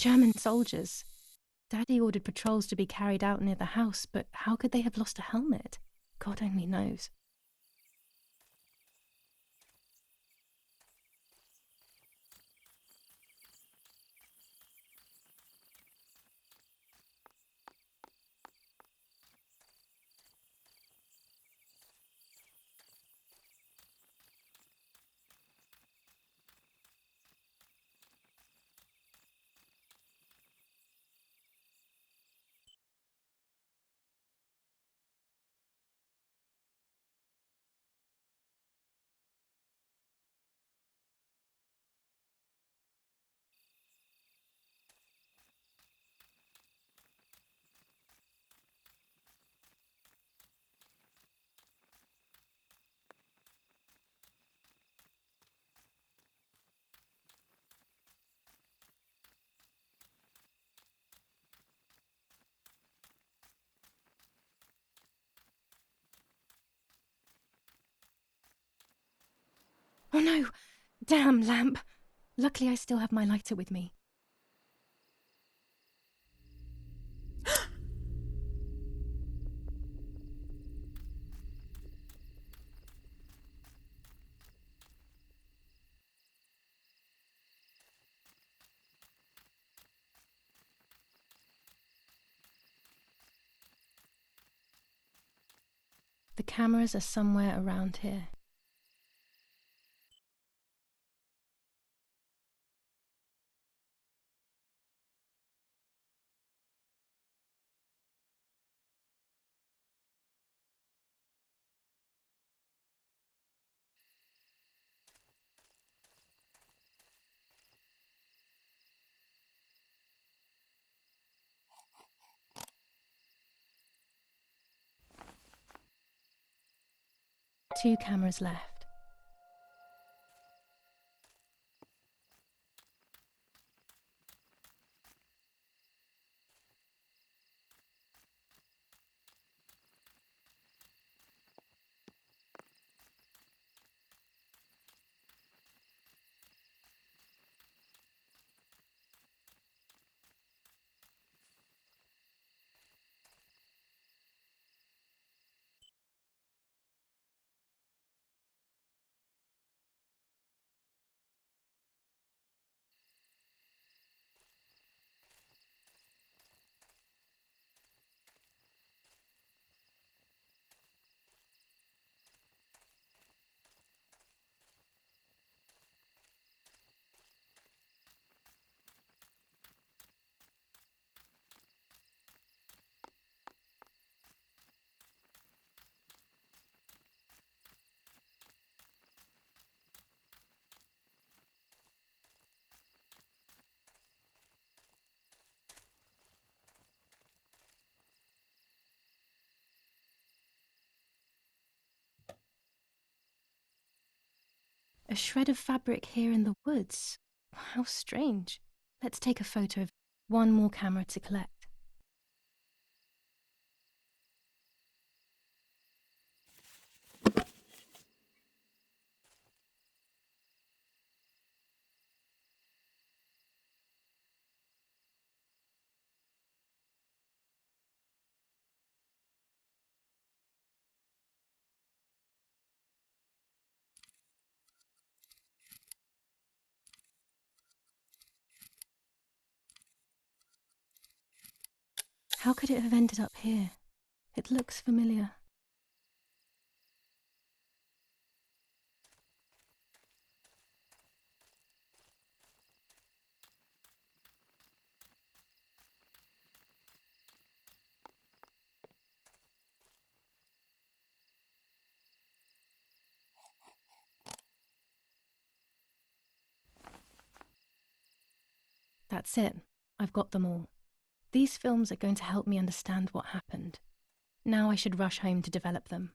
German soldiers. Daddy ordered patrols to be carried out near the house, but how could they have lost a helmet? God only knows. Oh no! Damn lamp! Luckily I still have my lighter with me. The cameras are somewhere around here. Two cameras left. A shred of fabric here in the woods. How strange. Let's take a photo of one more camera to collect. How could it have ended up here? It looks familiar. That's it. I've got them all. These films are going to help me understand what happened. Now I should rush home to develop them.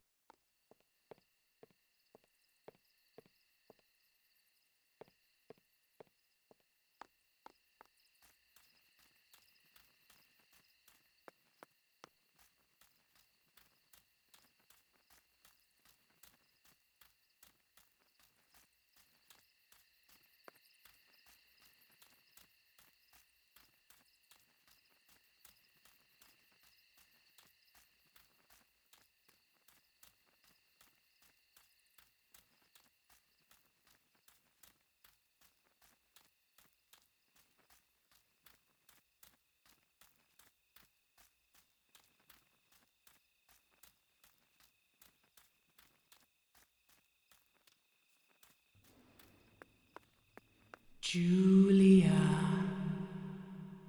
Julia.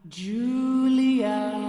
Julia.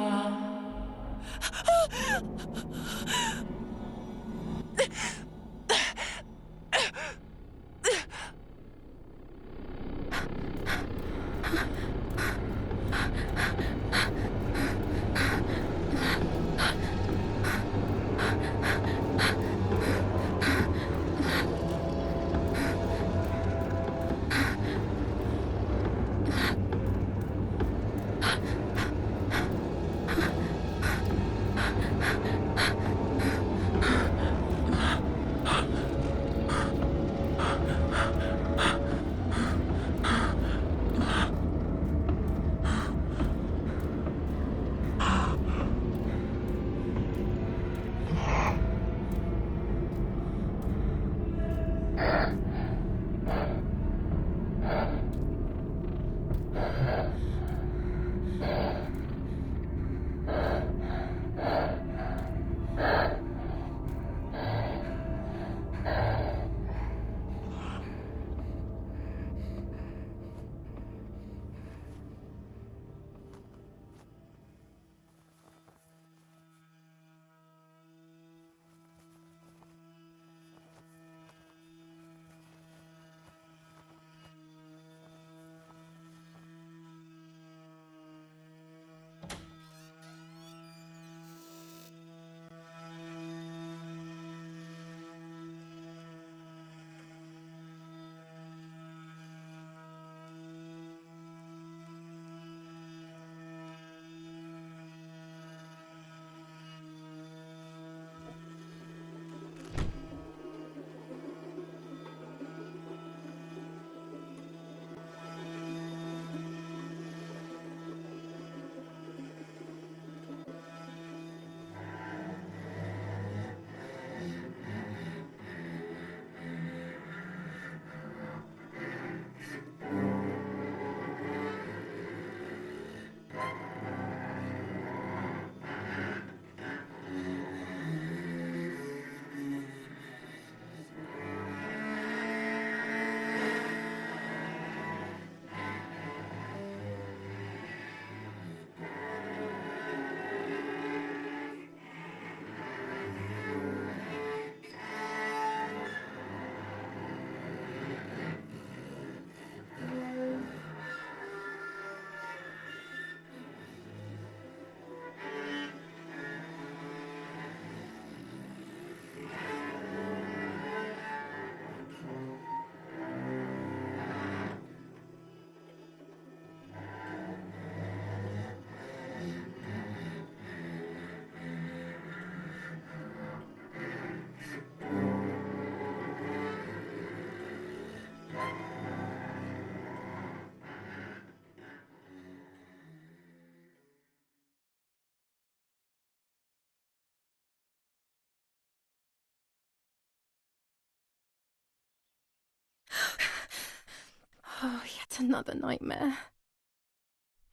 Oh, yet another nightmare.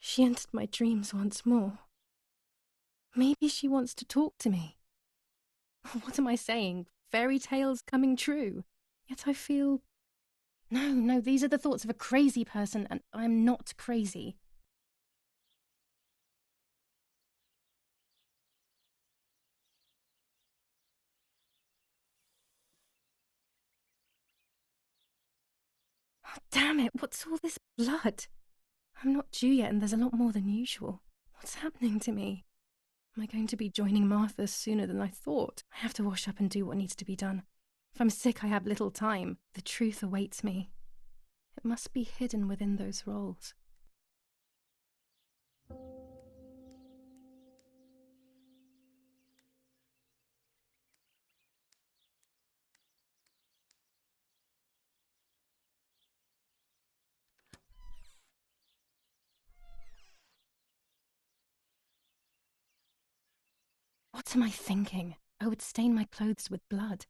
She entered my dreams once more. Maybe she wants to talk to me. What am I saying? Fairy tales coming true. Yet I feel... No, these are the thoughts of a crazy person, and I'm not crazy. Oh, damn it, what's all this blood? I'm not due yet, and there's a lot more than usual. What's happening to me? Am I going to be joining Martha sooner than I thought? I have to wash up and do what needs to be done. If I'm sick, I have little time. The truth awaits me. It must be hidden within those rolls. What am I thinking? I would stain my clothes with blood.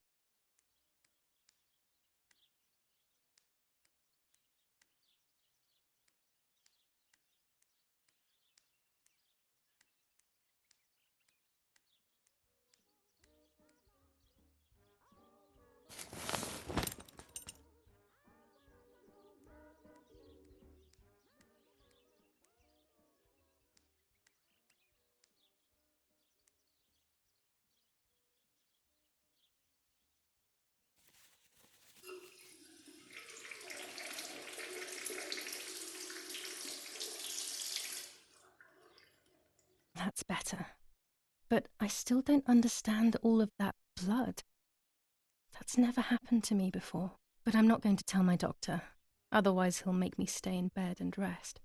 That's better. But I still don't understand all of that blood. That's never happened to me before. But I'm not going to tell my doctor. Otherwise he'll make me stay in bed and rest.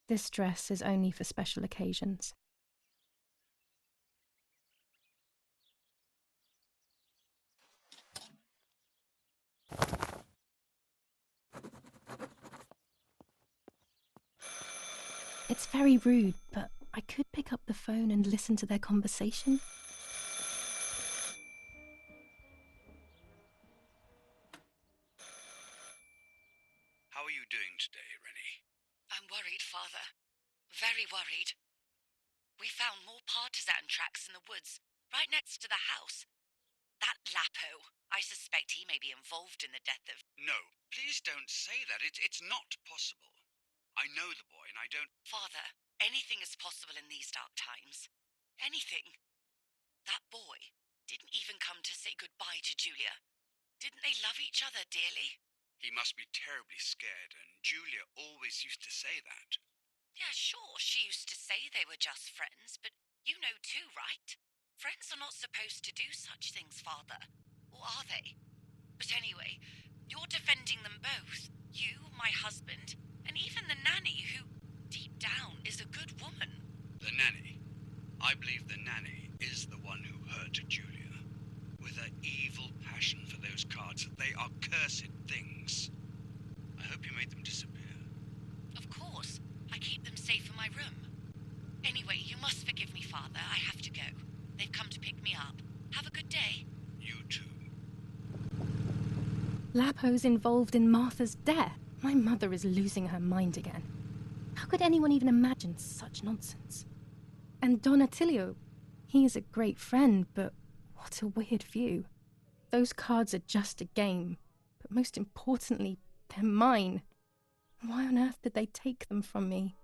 This dress is only for special occasions. It's very rude, but I could pick up the phone and listen to their conversation. How are you doing today, Rennie? I'm worried, Father. Very worried. We found more partisan tracks in the woods, right next to the house. That Lapo, I suspect he may be involved in the death of... No, please don't say that. It's not possible. I know the boy and I don't... Father, anything is possible in these dark times. Anything. That boy didn't even come to say goodbye to Julia. Didn't they love each other dearly? He must be terribly scared, and Julia always used to say that. Yeah, sure, she used to say they were just friends, but you know too, right? Friends are not supposed to do such things, Father. Or are they? But anyway, you're defending them both. You, my husband, and even the nanny who, deep down, is a good woman. The nanny. I believe the nanny is the one who hurt Julia. With her evil passion for those cards, they are cursed things. I hope you made them disappear. Of course. I keep them safe in my room. Anyway, you must forgive me, Father. I have to go. They've come to pick me up. Have a good day. You too. Lapo's involved in Martha's death. My mother is losing her mind again. How could anyone even imagine such nonsense? And Don Attilio, he is a great friend, but what a weird view. Those cards are just a game, but most importantly, they're mine. Why on earth did they take them from me?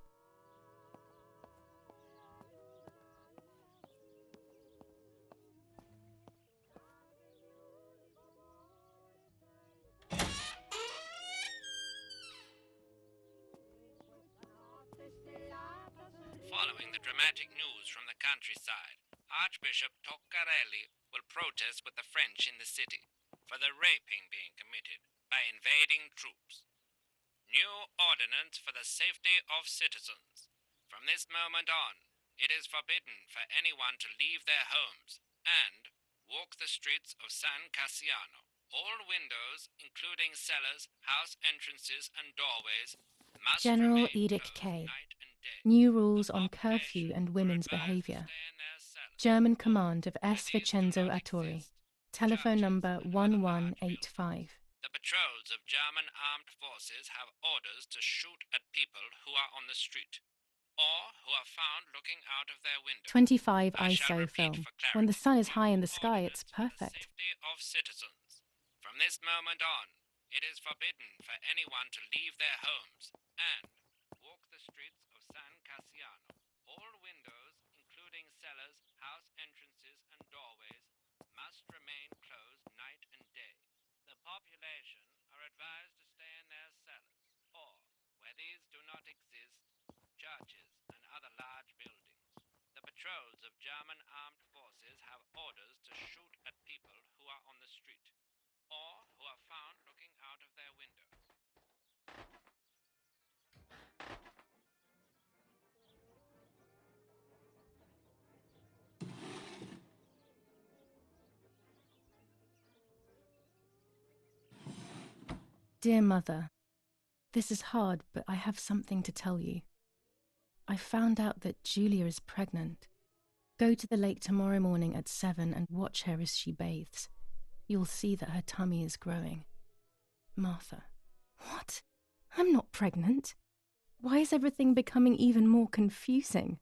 Following the dramatic news from the countryside, Archbishop Toccarelli will protest with the French in the city for the raping being committed by invading troops. New ordinance for the safety of citizens. From this moment on, it is forbidden for anyone to leave their homes and walk the streets of San Cassiano. All windows, including cellars, house entrances, and doorways, must General remain Edict closed K. night and day. New rules on Population curfew and are women's advised to behaviour. stay in their cellars. German command of Where S. these do Vincenzo not Atturi. exist, Telephone churches number and other large 1185. The patrols of German armed forces have orders to shoot at people who are on the street, or who are found looking out of their window. 25 I shall ISO repeat film. for clarity. When the sun is high in New the sky, it's ordinance for the perfect. safety of citizens. From this moment on, it is forbidden for anyone to leave their homes and walk the streets of San Cassiano. All windows, including cellars, house entrances, and doorways, must remain closed night and day. The population are advised to stay in their cellars, or, where these do not exist, churches and other large buildings. The patrols of German armed forces have orders to shoot at people who are on the street, or who are found looking out of their windows. Dear Mother, this is hard, but I have something to tell you. I found out that Julia is pregnant. Go to the lake tomorrow morning at 7 and watch her as she bathes. You'll see that her tummy is growing. Martha. What? I'm not pregnant. Why is everything becoming even more confusing?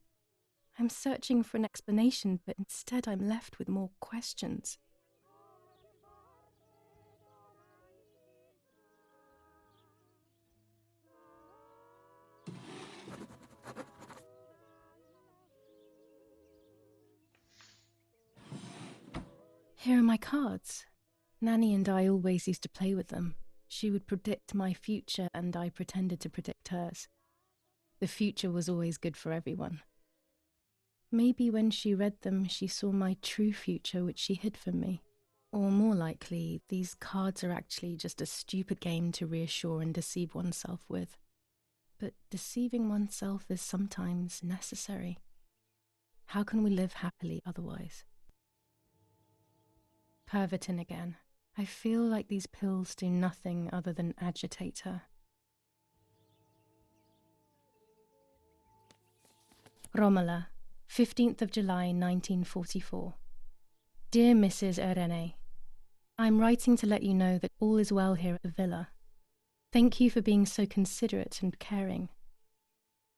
I'm searching for an explanation, but instead I'm left with more questions. Here are my cards. Nanny and I always used to play with them. She would predict my future and I pretended to predict hers. The future was always good for everyone. Maybe when she read them, she saw my true future, which she hid from me. Or more likely, these cards are actually just a stupid game to reassure and deceive oneself with. But deceiving oneself is sometimes necessary. How can we live happily otherwise? Pervitin again. I feel like these pills do nothing other than agitate her. Romola, 15th of July 1944. Dear Mrs. Irene, I'm writing to let you know that all is well here at the villa. Thank you for being so considerate and caring.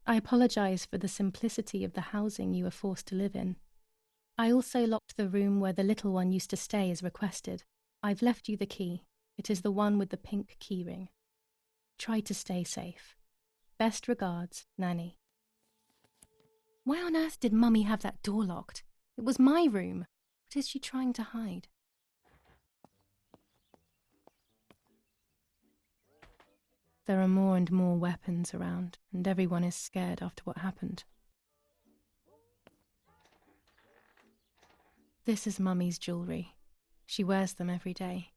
I apologize for the simplicity of the housing you were forced to live in. I also locked the room where the little one used to stay as requested. I've left you the key. It is the one with the pink keyring. Try to stay safe. Best regards, Nanny. Why on earth did Mummy have that door locked? It was my room. What is she trying to hide? There are more and more weapons around, and everyone is scared after what happened. This is Mummy's jewellery. She wears them every day,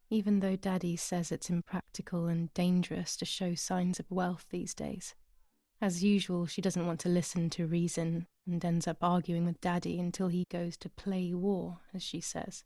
even though Daddy says it's impractical and dangerous to show signs of wealth these days. As usual, she doesn't want to listen to reason and ends up arguing with Daddy until he goes to play war, as she says.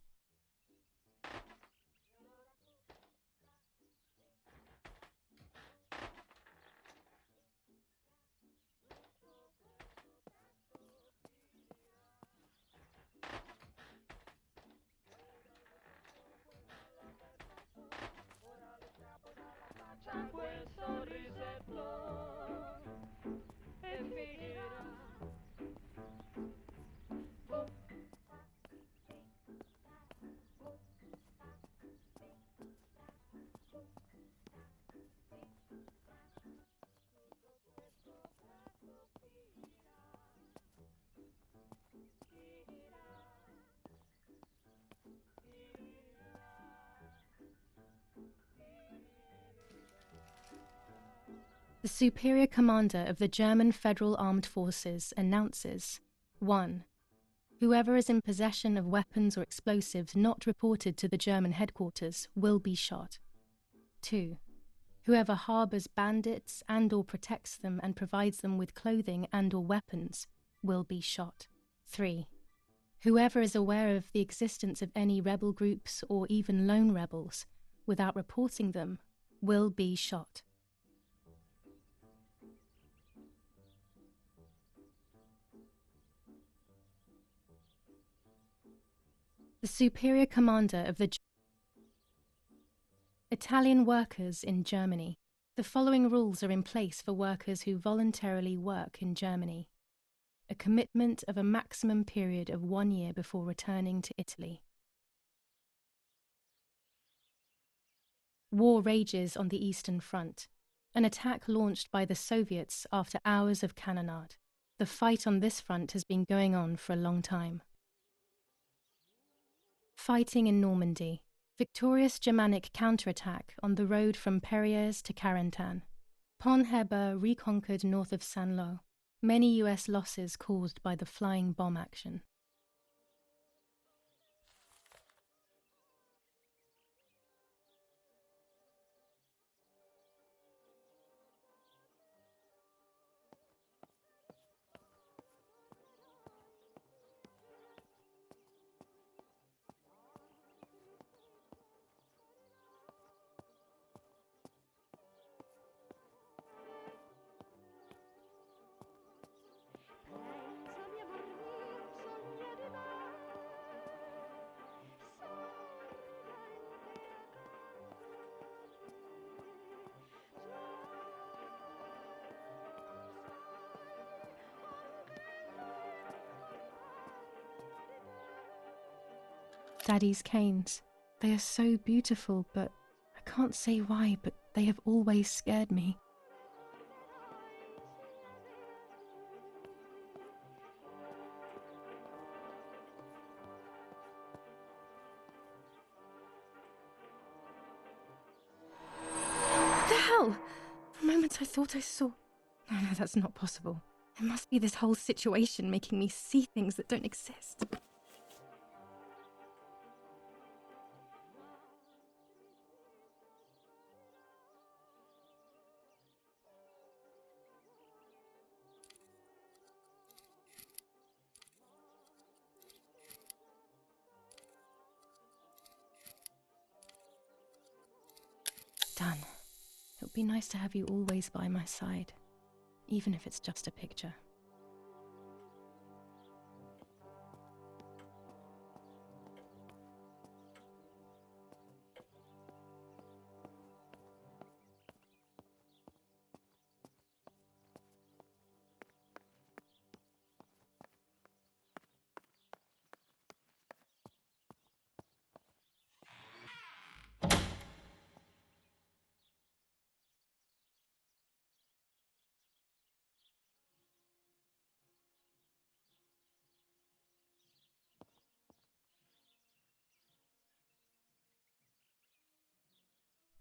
The Superior Commander of the German Federal Armed Forces announces 1. Whoever is in possession of weapons or explosives not reported to the German headquarters will be shot. 2. Whoever harbours bandits and or protects them and provides them with clothing and or weapons will be shot. 3. Whoever is aware of the existence of any rebel groups or even lone rebels without reporting them will be shot. The Superior Commander of the Italian workers in Germany. The following rules are in place for workers who voluntarily work in Germany. A commitment of a maximum period of 1 year before returning to Italy. War rages on the Eastern Front. An attack launched by the Soviets after hours of cannonade. The fight on this front has been going on for a long time. Fighting in Normandy. Victorious Germanic counterattack on the road from Perrières to Carentan. Pont Heber reconquered north of Saint-Lô. Many US losses caused by the flying bomb action. Daddy's canes. They are so beautiful, but I can't say why, but they have always scared me. hell? For a moment I thought I saw... No, that's not possible. It must be this whole situation making me see things that don't exist. Done. It would be nice to have you always by my side, even if it's just a picture.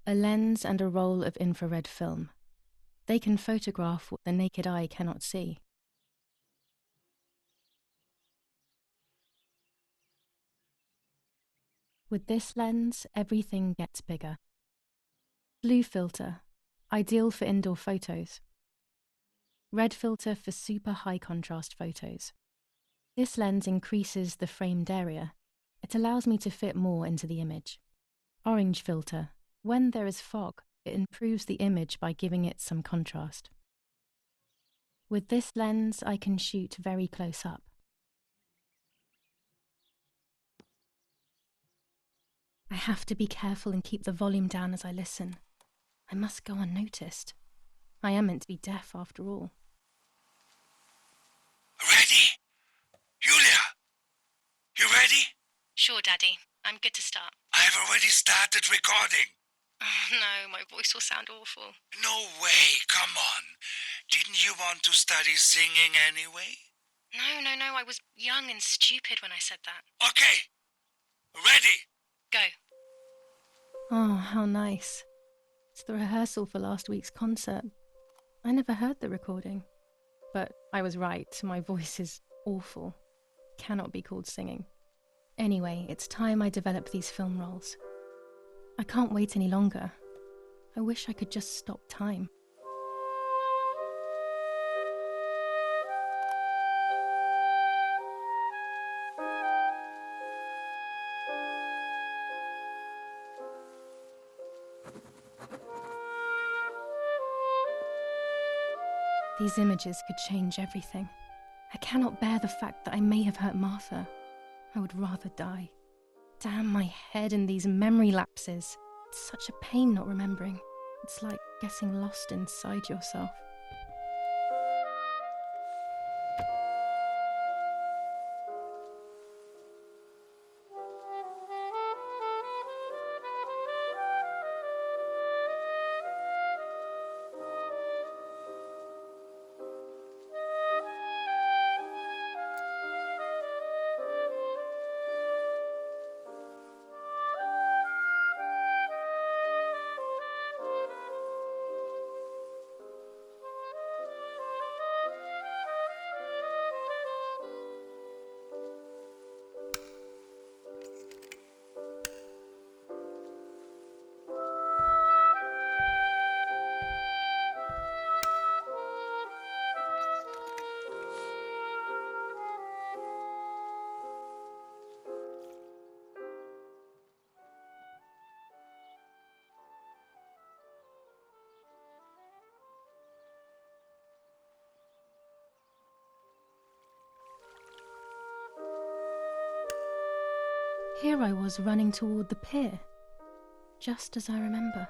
A lens and a roll of infrared film. They can photograph what the naked eye cannot see. With this lens, everything gets bigger. Blue filter, ideal for indoor photos. Red filter for super high contrast photos. This lens increases the framed area. It allows me to fit more into the image. Orange filter. When there is fog, it improves the image by giving it some contrast. With this lens, I can shoot very close up. I have to be careful and keep the volume down as I listen. I must go unnoticed. I am meant to be deaf after all. Ready? Julia? You ready? Sure, Daddy. I'm good to start. I've already started recording. Oh, no, my voice will sound awful. No way, come on. Didn't you want to study singing anyway? No, I was young and stupid when I said that. Okay. Ready? Go. Oh, how nice. It's the rehearsal for last week's concert. I never heard the recording. But I was right, my voice is awful. Cannot be called singing. Anyway, it's time I develop these film roles. I can't wait any longer. I wish I could just stop time. These images could change everything. I cannot bear the fact that I may have hurt Martha. I would rather die. Damn my head and these memory lapses. It's such a pain not remembering. It's like getting lost inside yourself. Here I was running toward the pier, just as I remember.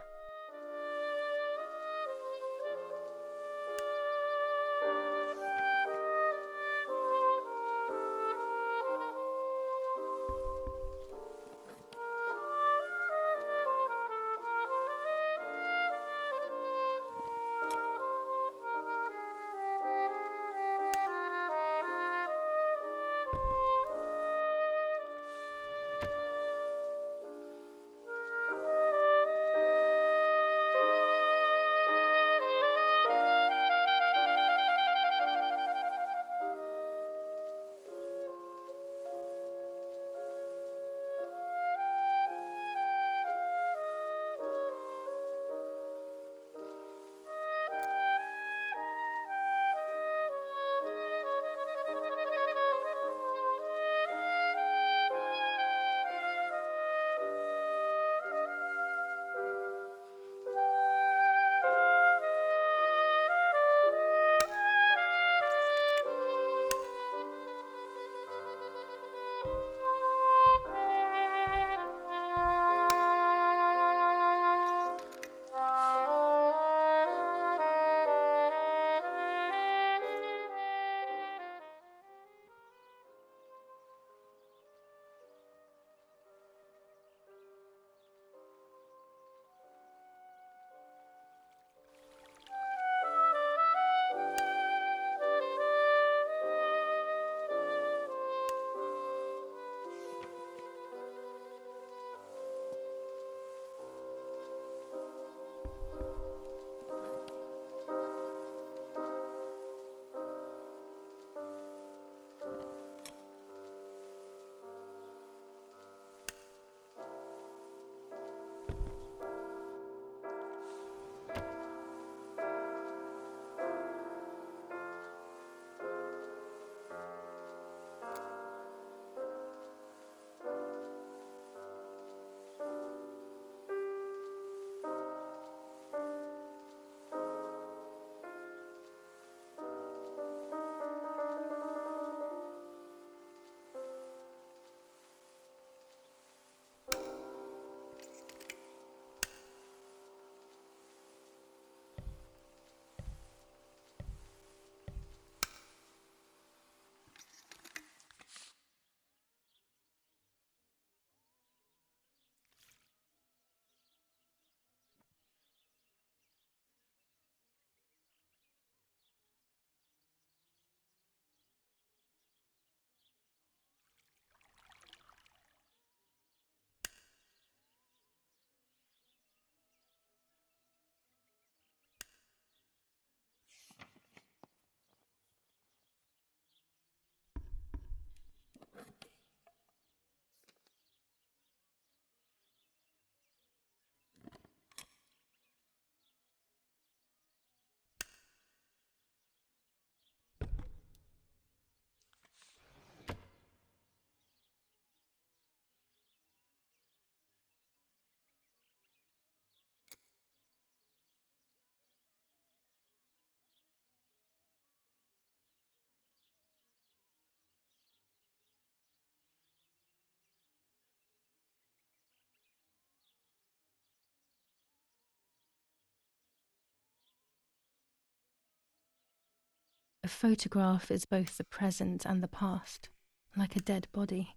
A photograph is both the present and the past, like a dead body.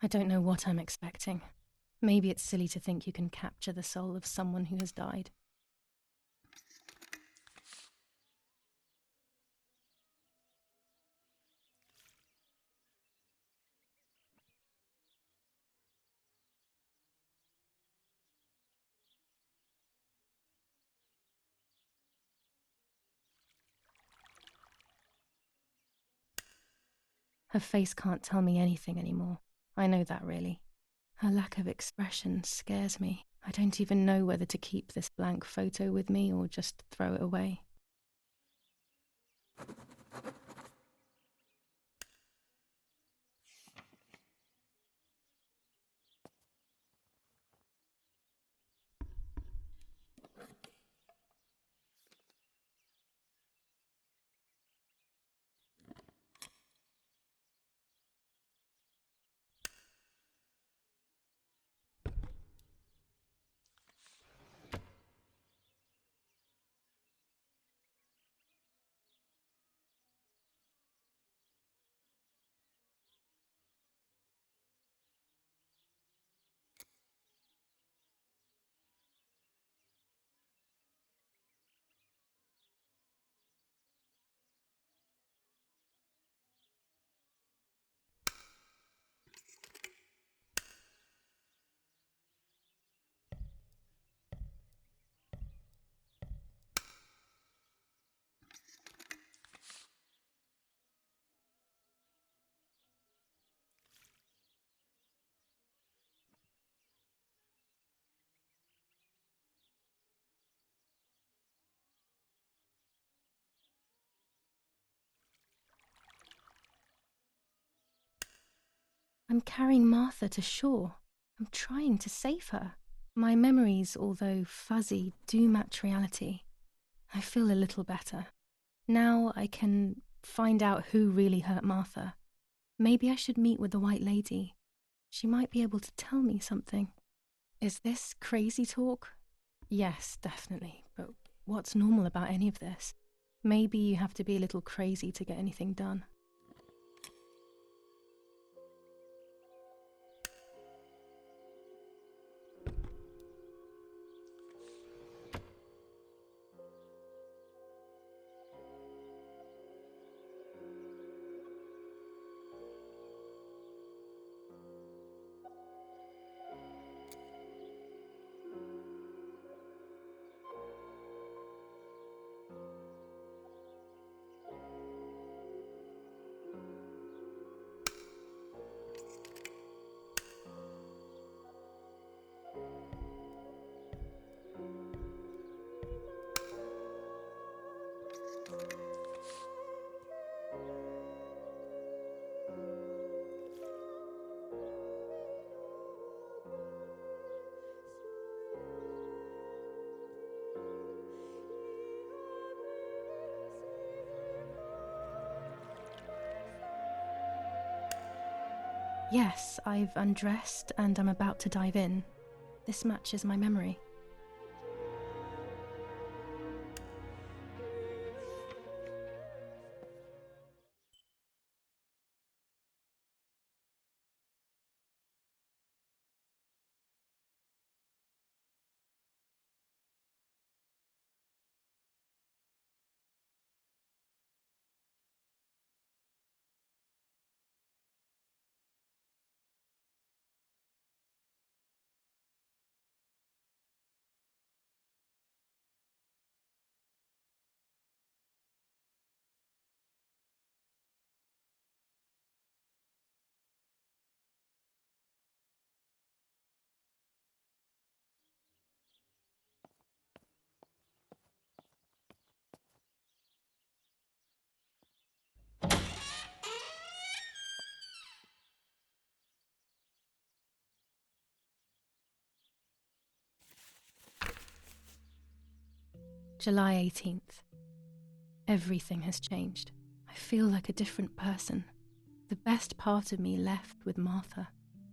I don't know what I'm expecting. Maybe it's silly to think you can capture the soul of someone who has died. Her face can't tell me anything anymore. I know that, really. Her lack of expression scares me. I don't even know whether to keep this blank photo with me or just throw it away. I'm carrying Martha to shore. I'm trying to save her. My memories, although fuzzy, do match reality. I feel a little better. Now I can find out who really hurt Martha. Maybe I should meet with the White Lady. She might be able to tell me something. Is this crazy talk? Yes, definitely. But what's normal about any of this? Maybe you have to be a little crazy to get anything done. Yes, I've undressed and I'm about to dive in. This matches my memory. July 18th. Everything has changed. I feel like a different person. The best part of me left with Martha.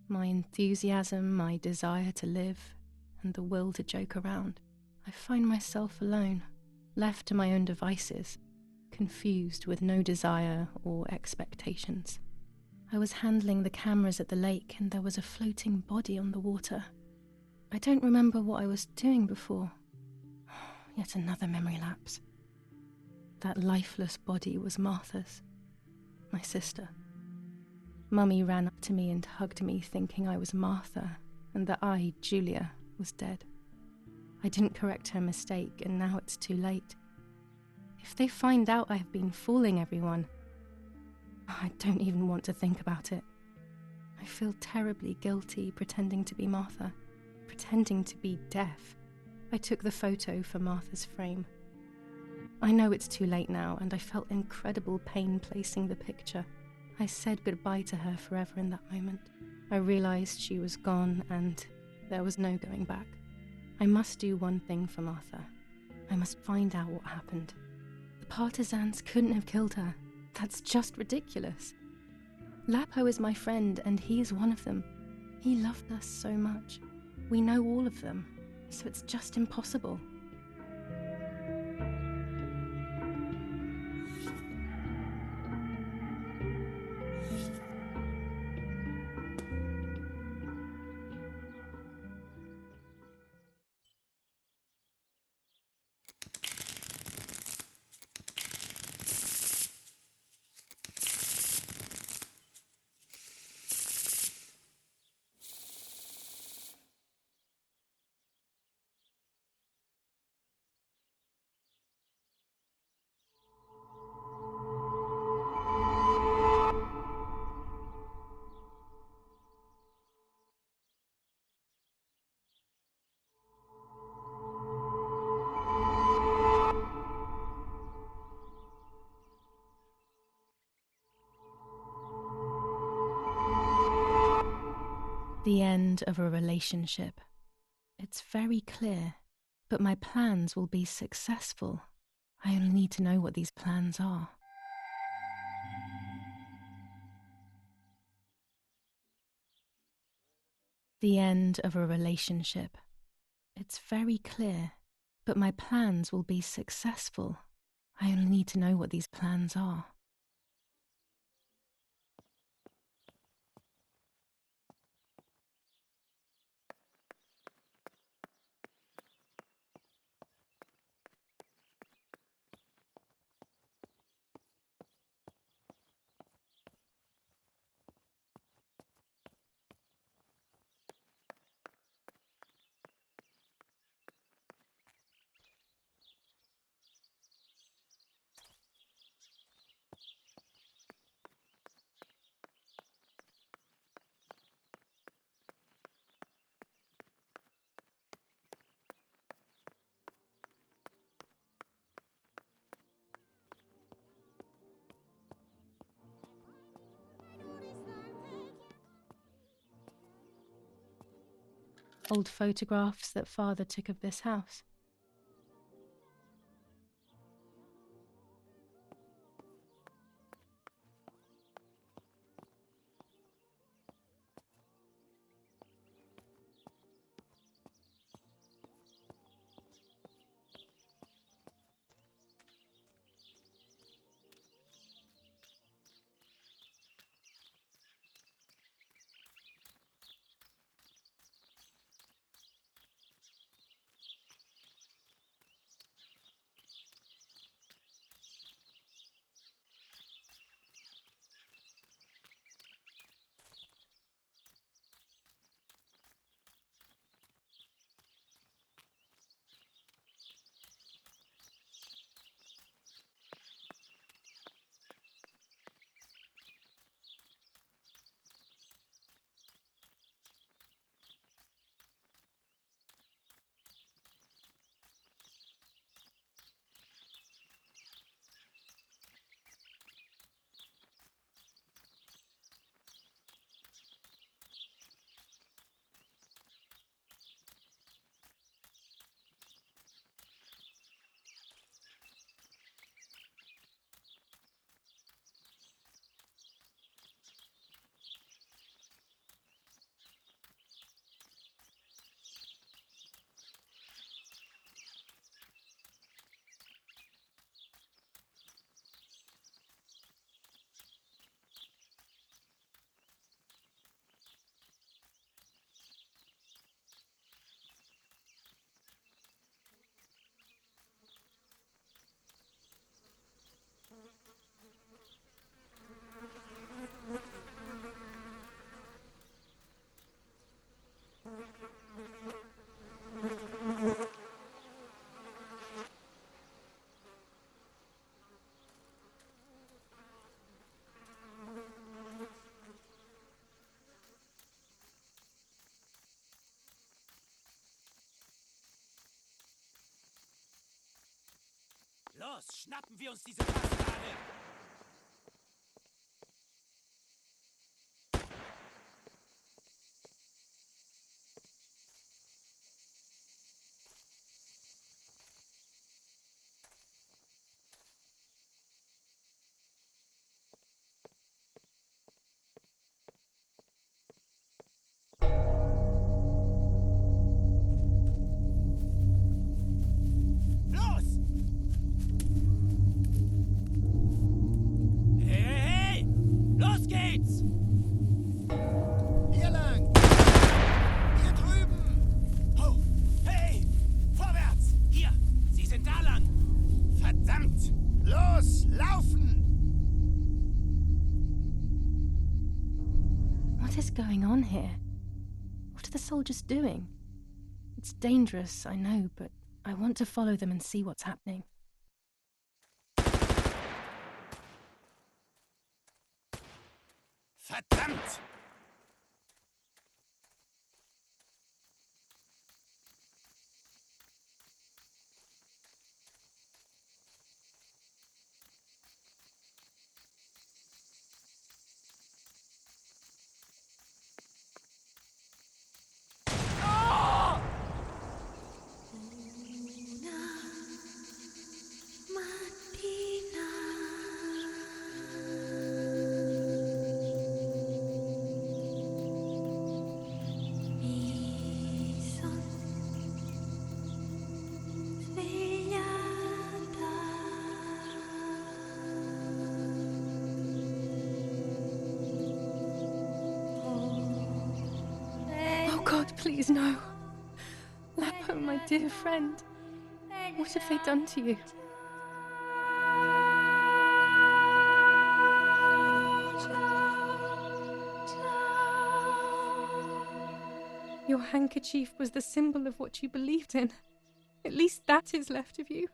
My enthusiasm, my desire to live, and the will to joke around. I find myself alone, left to my own devices, confused with no desire or expectations. I was handling the cameras at the lake and there was a floating body on the water. I don't remember what I was doing before. Yet another memory lapse. That lifeless body was Martha's, my sister. Mummy ran up to me and hugged me, thinking I was Martha and that I, Julia, was dead. I didn't correct her mistake and now it's too late. If they find out I have been fooling everyone, I don't even want to think about it. I feel terribly guilty pretending to be Martha, pretending to be deaf. I took the photo for Martha's frame. I know it's too late now, and I felt incredible pain placing the picture. I said goodbye to her forever in that moment. I realized she was gone, and there was no going back. I must do one thing for Martha. I must find out what happened. The partisans couldn't have killed her. That's just ridiculous. Lapo is my friend, and he is one of them. He loved us so much. We know all of them, so it's just impossible. The end of a relationship. It's very clear, but my plans will be successful. I only need to know what these plans are. The end of a relationship. It's very clear, but my plans will be successful. I only need to know what these plans are. Old photographs that Father took of this house. Los, schnappen wir uns diese Kastane! What is going on here? What are the soldiers doing? It's dangerous, I know, but I want to follow them and see what's happening. Verdammt! Oh God, please no. Lapo, my dear friend. What have they done to you? Your handkerchief was the symbol of what you believed in. At least that is left of you.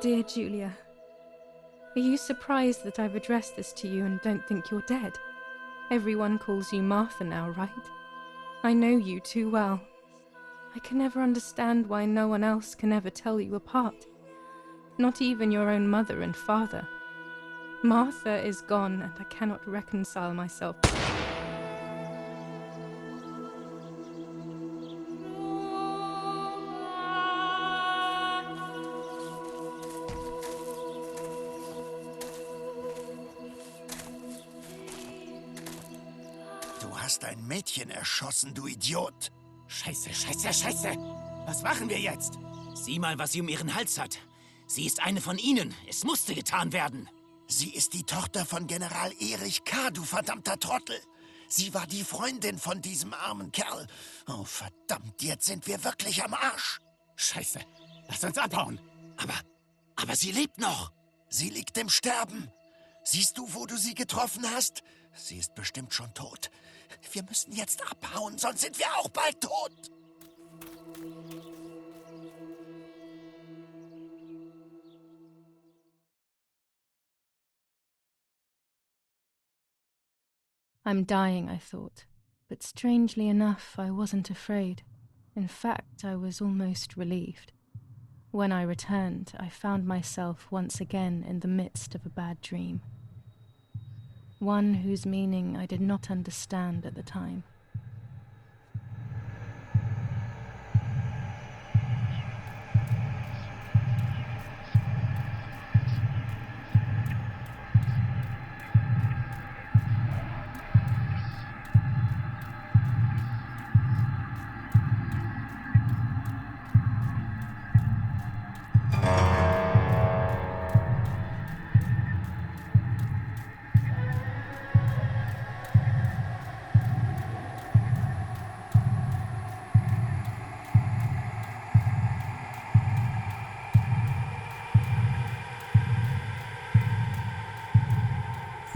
Dear Julia, are you surprised that I've addressed this to you and don't think you're dead? Everyone calls you Martha now, right? I know you too well. I can never understand why no one else can ever tell you apart. Not even your own mother and father. Martha is gone and I cannot reconcile myself. Du hast ein Mädchen erschossen, du Idiot. Scheiße, scheiße, scheiße! Was machen wir jetzt? Sieh mal, was sie um ihren Hals hat. Sie ist eine von ihnen. Es musste getan werden. Sie ist die Tochter von General Erich K., du verdammter Trottel. Sie war die Freundin von diesem armen Kerl. Oh, verdammt, jetzt sind wir wirklich am Arsch. Scheiße, lass uns abhauen. Aber sie lebt noch. Sie liegt im Sterben. Siehst du, wo du sie getroffen hast? Sie ist bestimmt schon tot. Wir müssen jetzt abhauen, sonst sind wir auch bald tot. I'm dying, I thought. But strangely enough, I wasn't afraid. In fact, I was almost relieved. When I returned, I found myself once again in the midst of a bad dream. One whose meaning I did not understand at the time.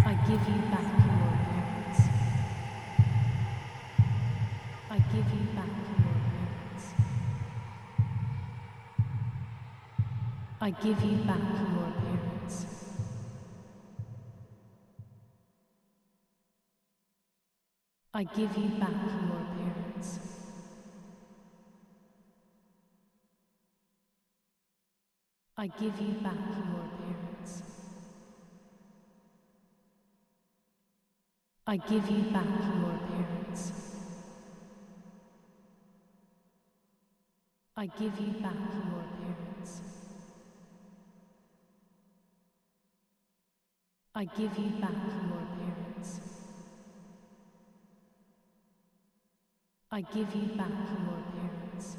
I give you back your appearance. I give you back your appearance. I give you back your appearance. I give you back your appearance. I give you back your appearance. I give you back your appearance. I give you back your appearance. I give you back your appearance. I give you back your appearance.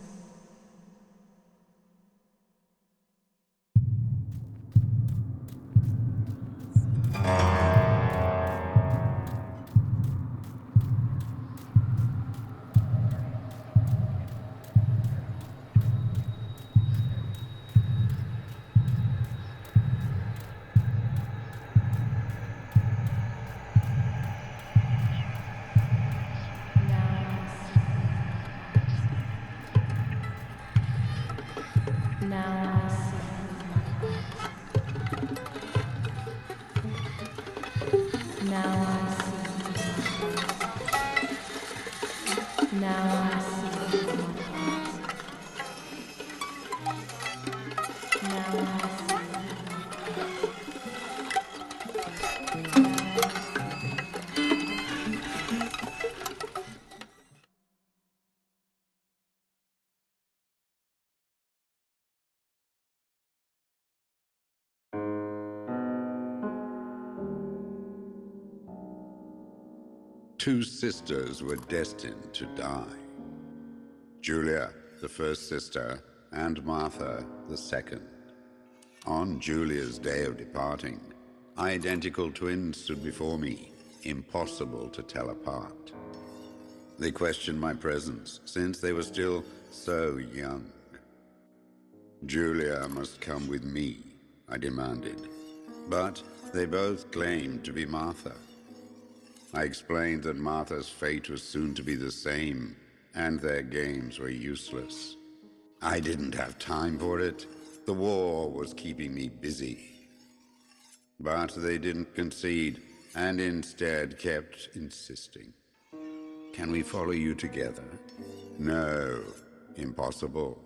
Now I see with my eyes. Now I see with my eyes. Now I see with my eyes. Now I see with my Two sisters were destined to die. Julia, the first sister, and Martha, the second. On Julia's day of departing, identical twins stood before me, impossible to tell apart. They questioned my presence, since they were still so young. Julia must come with me, I demanded, but they both claimed to be Martha. I explained that Martha's fate was soon to be the same, and their games were useless. I didn't have time for it. The war was keeping me busy. But they didn't concede, and instead kept insisting. Can we follow you together? No, impossible.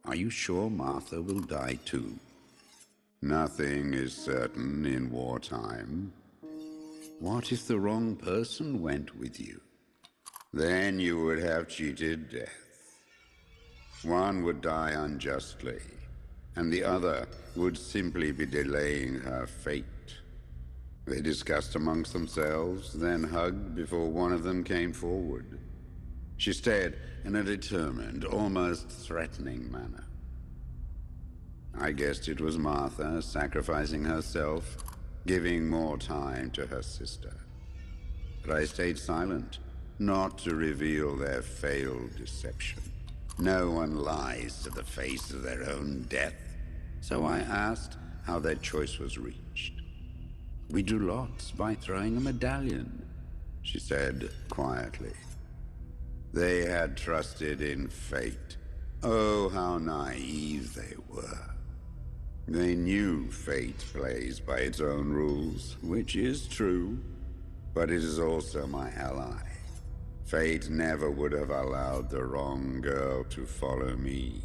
Are you sure Martha will die too? Nothing is certain in wartime. What if the wrong person went with you? Then you would have cheated death. One would die unjustly, and the other would simply be delaying her fate. They discussed amongst themselves, then hugged before one of them came forward. She stared in a determined, almost threatening manner. I guessed it was Martha sacrificing herself, giving more time to her sister. But I stayed silent, not to reveal their failed deception. No one lies to the face of their own death, so I asked how their choice was reached. We drew lots by throwing a medallion, she said quietly. They had trusted in fate. Oh, how naive they were. They knew fate plays by its own rules, which is true, but it is also my ally. Fate never would have allowed the wrong girl to follow me.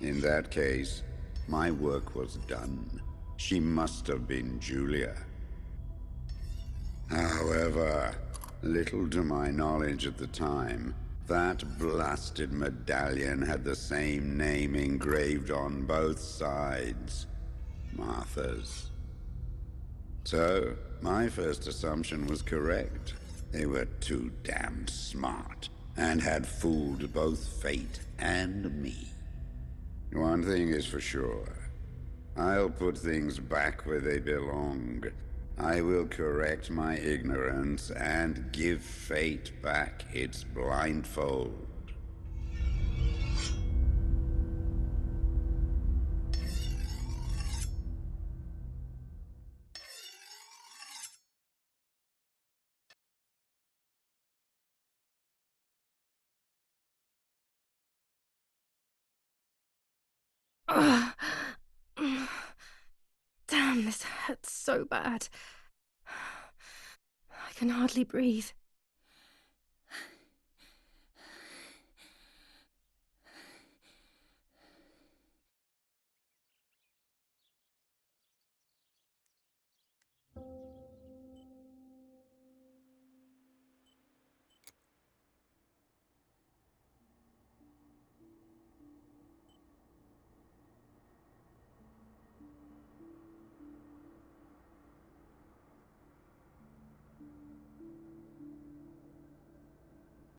In that case, my work was done. She must have been Julia. However, little to my knowledge at the time, that blasted medallion had the same name engraved on both sides. Martha's. So, my first assumption was correct. They were too damn smart, and had fooled both fate and me. One thing is for sure. I'll put things back where they belong. I will correct my ignorance and give fate back its blindfold. Ugh. Damn, this hurts so bad. I can hardly breathe.